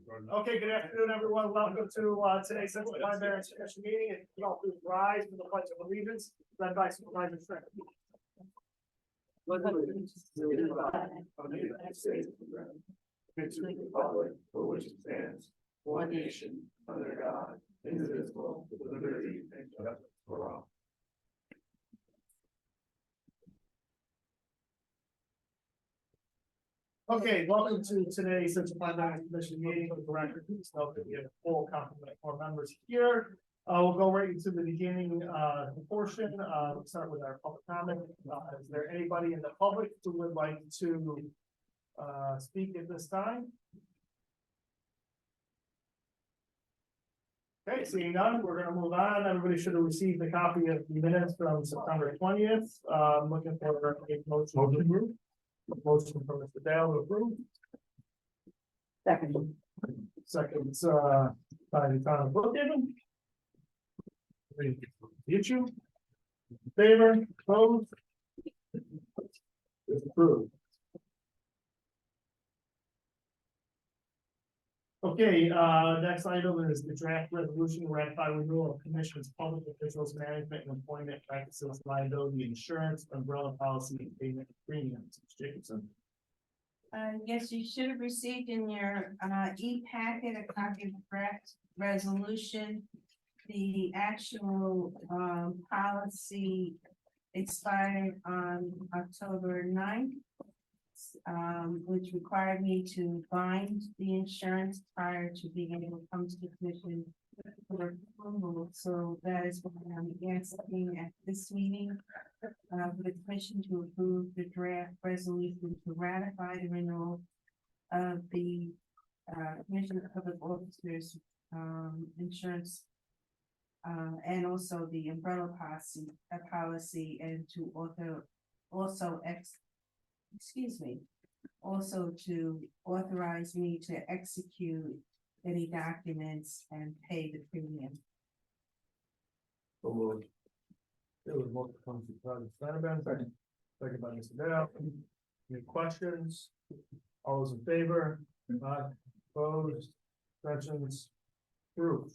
Okay, good afternoon, everyone. Welcome to today's Central Barrens Commission meeting. If you all please rise for the pledge of allegiance, led by Supervisor Trent. Allegiance to the flag of the United States of America, and to the republic for which it stands, one nation, under God, indivisible, with liberty and justice for all. Okay, welcome to today's Central Barrens Commission meeting. For the record, please note that we have a full complement of 4 members here. We'll go right into the beginning portion. We'll start with our public comment. Is there anybody in the public who would like to speak at this time? Okay, seeing none, we're going to move on. Everybody should have received a copy of the minutes from September 20th. Looking for a motion. Motion from Mr. Dale to approve. Second. Seconds by the town of Brookhaven. The issue. Favor, opposed. It's approved. Okay, next item is the draft resolution ratify renewal of commission's public officials management and employment practices, liability insurance, umbrella policy, and payment of premiums. Mr. Jacobson. Yes, you should have received in your e-packet a copy of the draft resolution. The actual policy expired on October 9th. Which required me to bind the insurance prior to being able to come to the commission for approval. So that is what I'm asking at this meeting, for the commission to approve the draft resolution to ratify the renewal of the Commission of Public Officers insurance, and also the umbrella policy, and to also to authorize me to execute any documents and pay the premium. Second by Mr. Dale. Any questions? All those in favor? Aye. Opposed? Abstentions? Approved.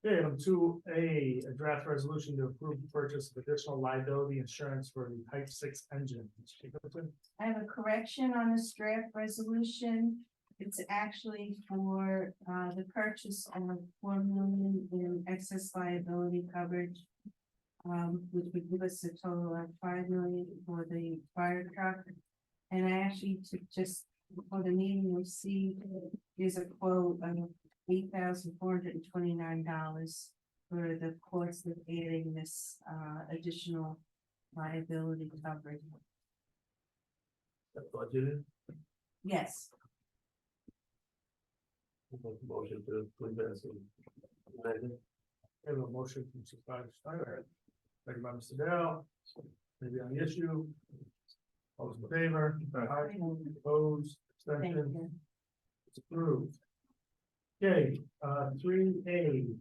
Okay, item 2A, a draft resolution to approve the purchase of additional liability insurance for the Type 6 engine. I have a correction on this draft resolution. It's actually for the purchase of $4 million in excess liability coverage, which would give us a total of $5 million for the fire truck. And I actually took just for the meeting, you'll see there's a quote of $8,429 for the cost of adding this additional liability coverage. That's budgeted. Yes. Motion to approve this. We have a motion from Supervisor Steiner. Second by Mr. Dale. Maybe on the issue. All those in favor? Aye. Opposed? Abstention? It's approved. Okay, 3A,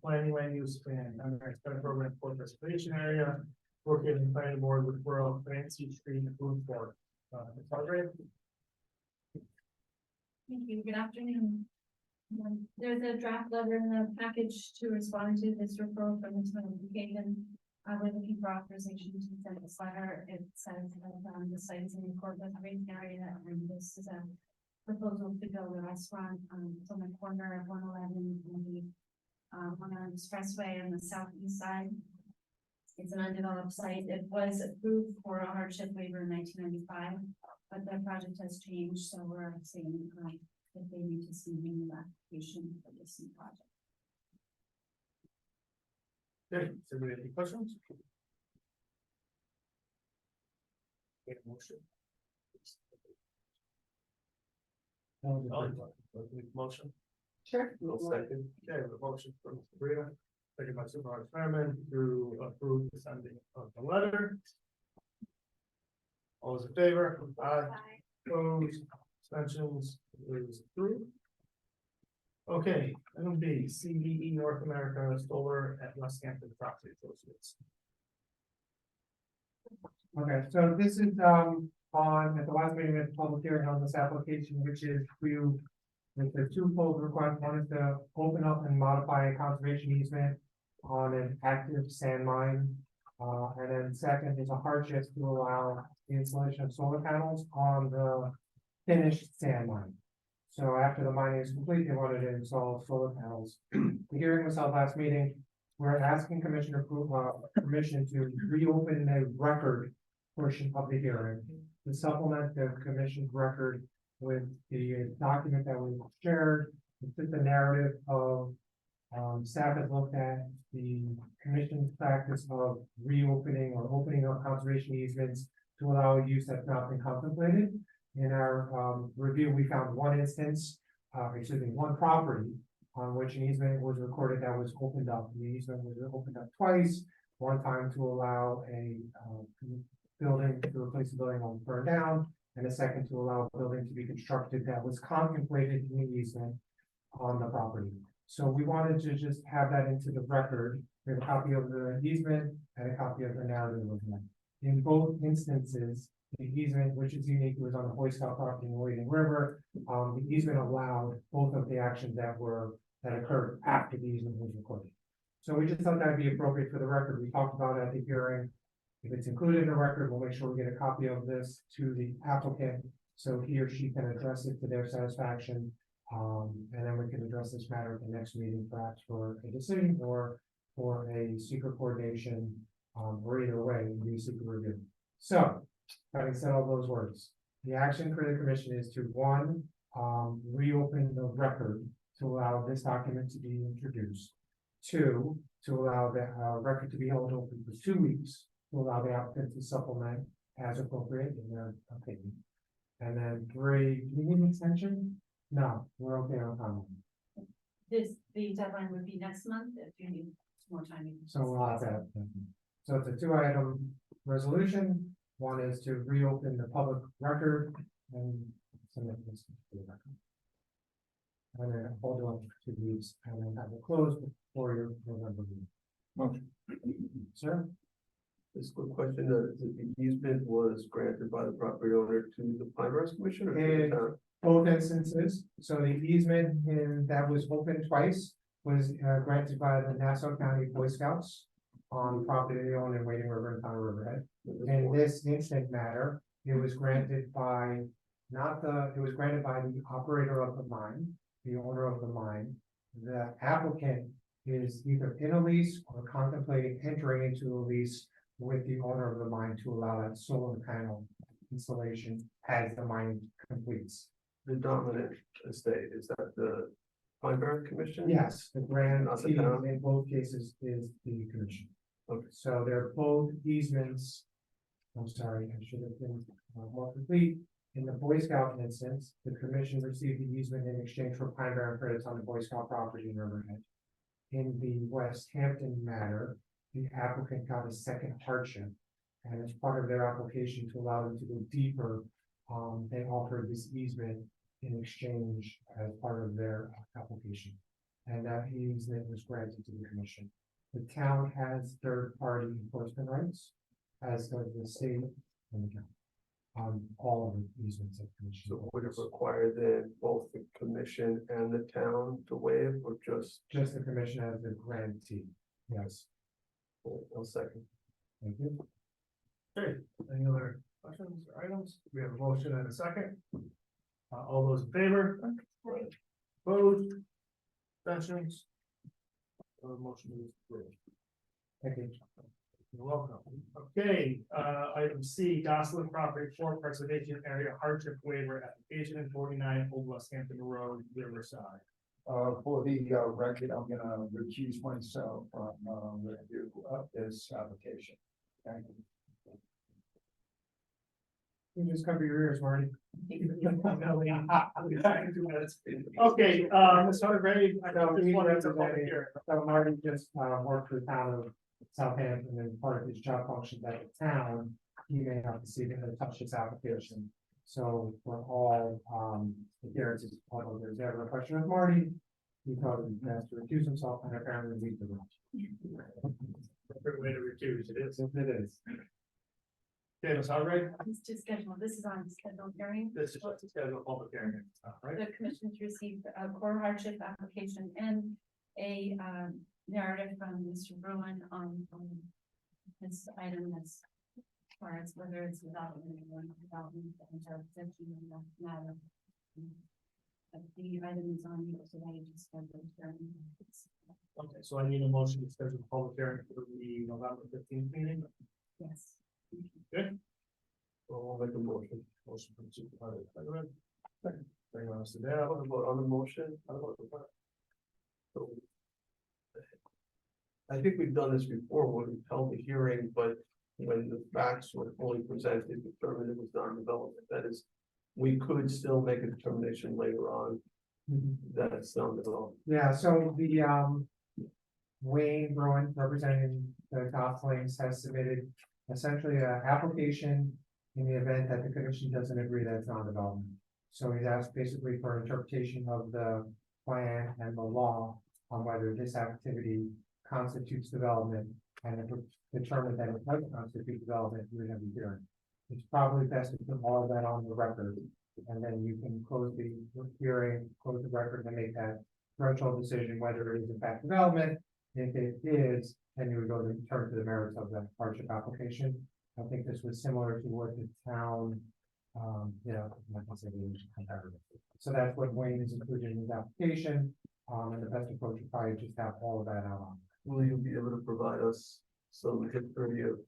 planning land use plan, under expanded program for reservation area, working in planning board with rural Fancy Street food court. Thank you. Good afternoon. There's a draft letter in the package to respond to this referral from the town of Brookhaven. We're looking for authorization to send this letter. It says that the site is in the core reservation area, and this is a proposal to build a restaurant on the corner of 111 on the expressway on the southeast side. It's an undeveloped site. It was approved for a hardship waiver in 1995, but the project has changed, so we're saying that they need to see a new application for this new project. Okay, does anybody have any questions? Make a motion. Motion. Sure. Second. Okay, the motion from Sabrina, second by Supervisor Fireman to approve the sending of the letter. All those in favor? Aye. Opposed? Abstentions? Is approved. Okay, item B, CDE North America Solar at West Hampton Property Associates. Okay, so this is at the last meeting, we had a public hearing on this application, which is with the twofold request. One is to open up and modify a conservation easement on an active sand mine. And then second is a hardship to allow the installation of solar panels on the finished sand mine. So after the mining is complete, they wanted to install solar panels. The hearing was held last meeting. We're asking permission to reopen the record portion of the hearing to supplement the commission's record with the document that we shared. It's the narrative of staff has looked at the commission's practice of reopening or opening up conservation easements to allow use that's not been contemplated. In our review, we found one instance, one property on which an easement was recorded that was opened up. The easement was opened up twice, one time to allow a building to replace a building that was burned down, and a second to allow a building to be constructed that was contemplated in the easement on the property. So we wanted to just have that into the record. We have a copy of the easement and a copy of the narrative of that. In both instances, the easement, which is unique, was on the Boy Scout property in the Wading River. The easement allowed both of the actions that occurred after the easement was recorded. So we just thought that'd be appropriate for the record. We talked about it at the hearing. If it's included in the record, we'll make sure we get a copy of this to the applicant so he or she can address it to their satisfaction. And then we can address this matter at the next meeting, perhaps for a decision or for a secret coordination, or either way, we secret review. So, having said all those words, the action for the commission is to one, reopen the record to allow this document to be introduced. Two, to allow the record to be held open for 2 weeks to allow the applicant to supplement as appropriate in their opinion. And then three, do we need an extension? No, we're okay on time. The deadline would be next month if you need more time. So we'll have that. So it's a 2-item resolution. One is to reopen the public record and submit this to the record. And then hold on for 2 weeks and then have it closed before your November meeting. Motion. Sir? This quick question, the easement was granted by the property owner to the Barrens Commission or to In the town? both instances, so the easement that was open twice was granted by the Nassau County Boy Scouts on property they own in Wading River and Town of Riverhead. In this instant matter, it was granted by it was granted by the operator of the mine, the owner of the mine. The applicant is either in a lease or contemplating entering into a lease with the owner of the mine to allow that solar panel installation as the mine completes. The dominant estate, is that the Barrens Commission? Yes, the grantee town? in both cases is the commission. Okay. So they're both easements. I'm sorry, I should have been more complete. In the Boy Scout instance, the commission received the easement in exchange for Pine Barren credits on the Boy Scout property in Riverhead. In the West Hampton matter, the applicant got a second hardship. And as part of their application to allow them to go deeper, they offered this easement in exchange as part of their application. And that easement was granted to the commission. The town has third-party enforcement rights, as does the state and the county. On all of the easements of commission. So would it require then both the commission and the town to waive or just? Just the commission as the grantee, yes, I'll second. thank you. Okay, any other questions or items? We have a motion and a second. All those in favor? Opposed? Abstentions? Motion is approved. Thank you. You're welcome. Okay, item C, Gosselin Property for Preservation Area Hardship Waiver Application in 49 Old West Hampton Road, Riverside. For the record, I'm gonna recuse myself from review of this application. Thank you. You just cover your ears, Marty. Okay, Ms. Hunter Gray, I know this one is a public hearing. So Marty just worked for the town of Southampton and part of his job functions at the town. He may have to see that it touched his application. So for all appearances, although there's ever a question of Marty, he thought it was best to recuse himself and apparently leave the room. Perfect way to recuse it is. Yes, it is. Okay, Ms. Hargrave, It's to schedule, this is on scheduled hearing. this is just a schedule public hearing, right? The commission's received a core hardship application and a narrative from Mr. Bruin on this item as far as whether it's development or development and intersection in that matter. But the item is on here today, just scheduled hearing. Okay, so I need a motion to schedule a public hearing for the November 15th meeting. Yes. Good. I'll make a motion. Motion from Supervisor Leonard. Second by Mr. How Dale. about the vote on the motion? How about the vote? So, I think we've done this before when we held the hearing, but when the facts were fully presented, determined it was non-development. That is, we could still make a determination later on that it's non-development. Yeah, so the, Wayne Bruin, representing the Goslings, has submitted essentially an application in the event that the commission doesn't agree that it's non-development. So he's asked basically for interpretation of the plan and the law on whether this activity constitutes development, and if it's determined that it doesn't constitute development, we would have a hearing. It's probably best to put all of that on the record, and then you can close the hearing, close the record, and make that threshold decision whether it is in fact development. If it is, then you would go to turn to the merits of the hardship application. I think this was similar to what the town, like I said, it was comparative. So that's what Wayne is included in his application, and the best approach would probably just have all of that out on. Will you be able to provide us some history of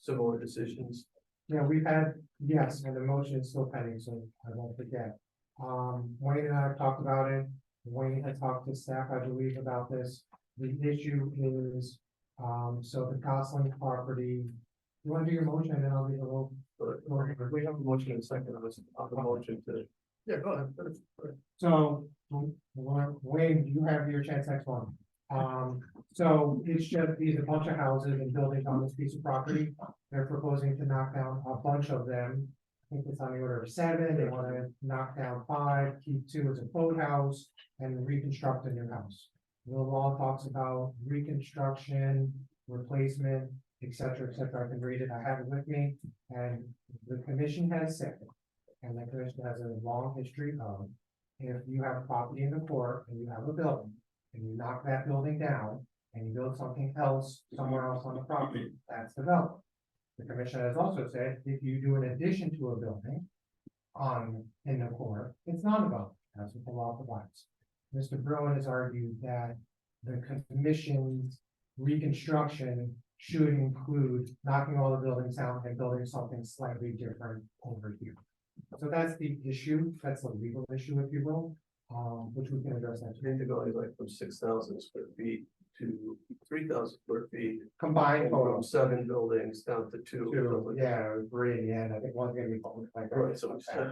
similar decisions? Yeah, we've had, yes, and the motion is still pending, so I won't forget. Wayne and I have talked about it. Wayne had talked to staff, I believe, about this. The issue is, so the Gosling property, you want to do your motion and then I'll read a little. But we have a motion in a second on the motion to. Yeah, go ahead. So, Wayne, you have your chance next one. So it's just these a bunch of houses and buildings on this piece of property. They're proposing to knock down a bunch of them. I think it's on the order of 7. They want to knock down 5, keep 2 as a boathouse, and reconstruct a new house. The law talks about reconstruction, replacement, et cetera, et cetera. I can read it. I have it with me. And the commission has said, and the commission has a long history of, if you have property in the court and you have a building, and you knock that building down, and you build something else somewhere else on the property, that's development. The commission has also said, if you do an addition to a building in the court, it's not development. That's what the law provides. Mr. Bruin has argued that the commission's reconstruction should include knocking all the buildings down and building something slightly different over here. So that's the issue, that's the legal issue, if you will, which we can address next I think they're going like from 6,000 square feet to 3,000 square feet. combined And total. from 7 buildings down to 2. Two, yeah, agree, in the end, I think one's gonna be public, like. Right, so it's, okay.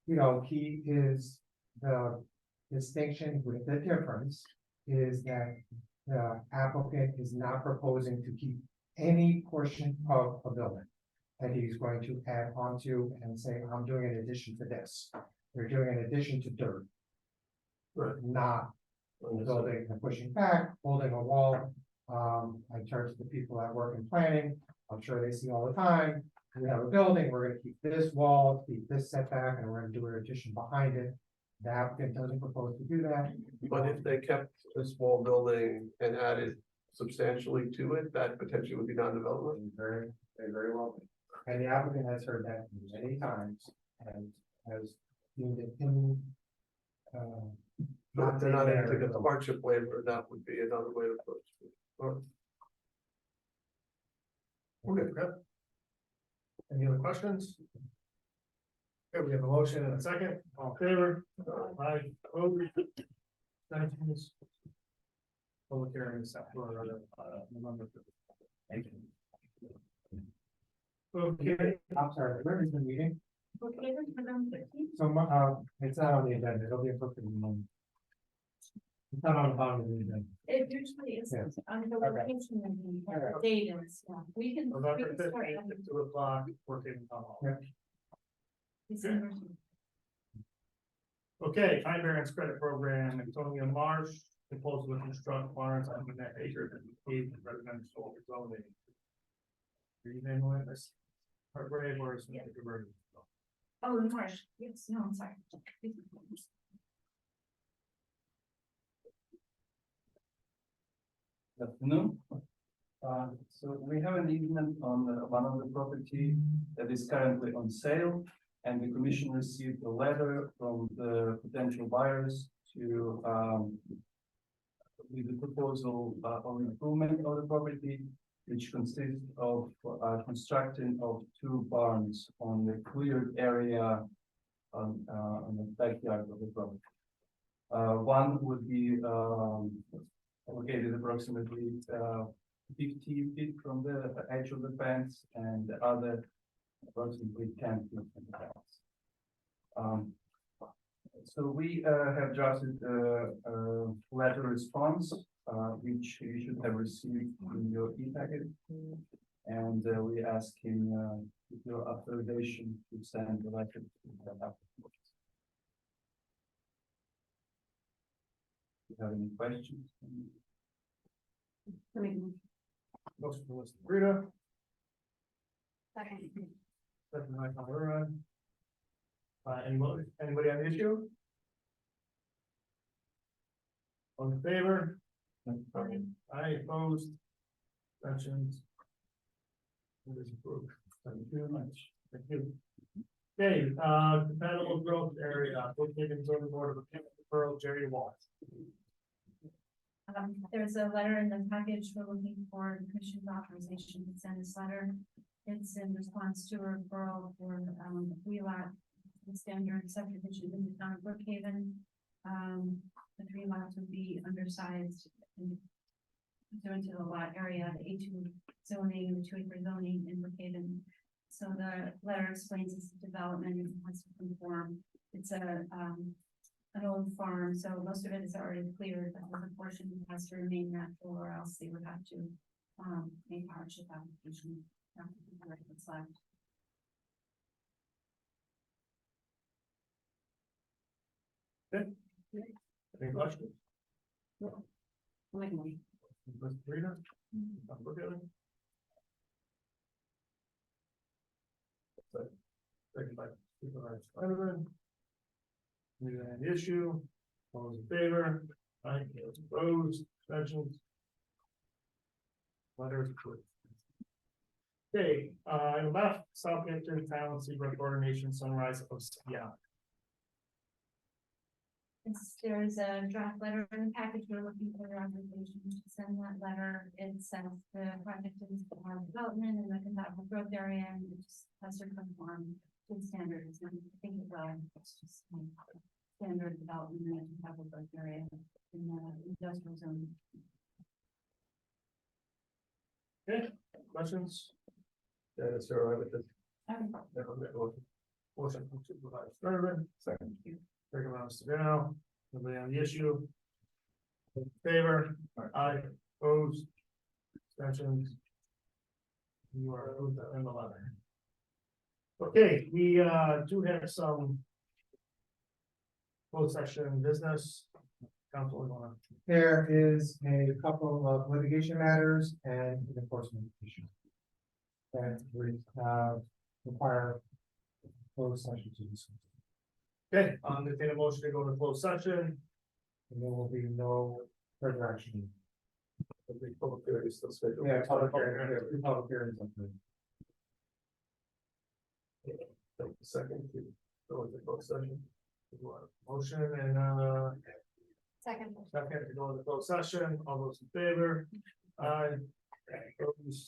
You know, key is the distinction with the difference is that the applicant is not proposing to keep any portion of a building that he's going to add onto and say, I'm doing an addition to this. They're doing an addition to dirt, Right. not building and pushing back, holding a wall. I turn to the people that work in planning. I'm sure they see all the time. We have a building, we're gonna keep this wall, keep this setback, and we're gonna do an addition behind it. The applicant doesn't propose to do that. But if they kept a small building and added substantially to it, that potentially would be non-development. Very well. And the applicant has heard that many times and has deemed it in. But if they're not able to get the there. hardship waiver, that would be another way to approach it. Or- Okay, good. Any other questions? Okay, we have a motion and a second, all in favor? Aye. Opposed? Abstentions? Public hearing is set for November 5th. Thank you. Okay, I'm sorry, where is the meeting? Okay, for November 13th. So, it's not on the agenda, it'll be appropriate in the moment. It's not on the bottom of the agenda. It usually is Yeah. on the Okay. location and the Okay. date and stuff. We can. November we can start 15th at 2 o'clock, working on all. Yeah. December. Okay, time variance credit program, Antonio Marsh, proposal to construct Barrens on the net acre and paved residential zoning. Are you handling this? Ray, or is it converted? Oh, in March, yes, no, I'm sorry. Good afternoon. So we have an easement on one of the property that is currently on sale. And the commission received a letter from the potential buyers to, with the proposal of improvement of the property, which consists of constructing of 2 barns on the cleared area on the backyard of the property. One would be located approximately 50 feet from the edge of the fence, and the other approximately 10 feet from the fence. So we have drafted a letter response, which you should have received in your e-packet. And we ask him with your authorization to send the letter to the applicant. Do you have any questions? Motion for Mr. Rita, Second. second by Colin. Anybody on the issue? All in favor? Aye, opposed? Abstentions? It is approved. Thank you very much. Thank you. Okay, compatible growth area, located in zoning board of appeals, Pearl, Jerry Wall. There's a letter in the package, we're looking for the commission's authorization to send this letter. It's in response to a referral for, WheeLot, the standard subdivision in the town of Brookhaven. The 3 lots would be undersized and pursuant to the lot area, the A2 zoning, the 2-acre zoning in Brookhaven. So the letter explains this development and wants to conform. It's an old farm, so most of it is already cleared, but the portion has to remain natural, or else they would have to make hardship application. After the right that's left. Any questions? Make a motion. Mr. Rita? Okay. Second by Supervisor Spiderman. Any issue? All those in favor? Aye, those opposed, abstentions? Letter is approved. Okay, left Southampton Town Secret Coordination Sunrise of yeah. There's a draft letter in the package, we're looking for your authorization to send that letter. It says the project is development in the compatible growth area, and it just has to conform to the standards. And I think it's just standard development in the compatible growth area in the industrial zone. Okay, questions? Yeah, sir, I would just. Motion from Supervisor Sturman. Second. Second by Mr. Sedano. Nobody on the issue? In favor? Aye, opposed? Abstentions? You are approved in the letter. Okay, we do have some closed session business. Council, we wanna. There is a couple of litigation matters and enforcement issues that would require closed session to discuss. Okay, entertain a motion to go into closed session. And there will be no further action. The public hearing is still scheduled. Yeah, public hearings. Second, to go into closed session. Motion and Second. second to go into closed session. All those in favor? Aye. Opposed?